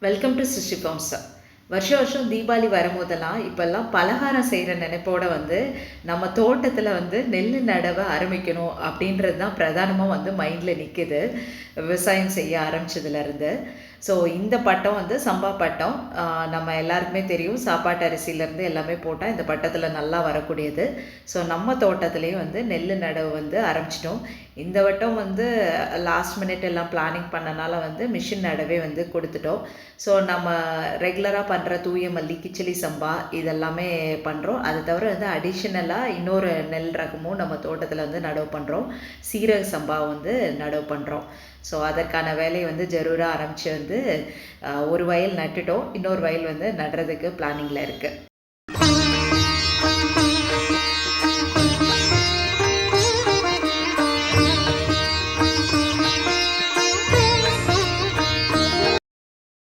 Welcome to சிருஷ்டி forms. வருஷம் வருஷம் தீபாவளி வரும்போதெல்லாம் இப்போல்லாம் பலகாரம் செய்கிற நினைப்போட நம்ம தோட்டத்தில் நெல் நடவை ஆரம்பிக்கணும் அப்படின்றது தான் பிரதானமாக மைண்டில் நிற்கிது விவசாயம் செய்ய ஆரம்பிச்சதுலேருந்து. ஸோ இந்த பட்டம் சம்பா பட்டம். நம்ம எல்லாருக்குமே தெரியும், சாப்பாட்டு அரிசியிலேருந்து எல்லாமே போட்டால் இந்த பட்டத்தில் நல்லா வரக்கூடியது. ஸோ நம்ம தோட்டத்துலேயும் நெல் நடவு ஆரம்பிச்சிட்டோம். இந்த வட்டம் லாஸ்ட் மினிட் எல்லாம் பிளானிங் பண்ணனால மிஷின் நடவே கொடுத்துட்டோம். ஸோ நம்ம ரெகுலராக பண்ணுற தூய மல்லி, கிச்சிலி சம்பா இதெல்லாமே பண்ணுறோம். அது தவிர அடிஷ்னலாக இன்னொரு நெல் ரகமும் நம்ம தோட்டத்தில் நடவு பண்ணுறோம். சீரக சம்பா நடவு பண்ணுறோம். ஸோ அதற்கான வேலையை ஜரூராக ஆரம்பித்து ஒரு வயல் நட்டுட்டோம். இன்னொரு வயல் நடுறதுக்கு பிளானிங்கில் இருக்குது.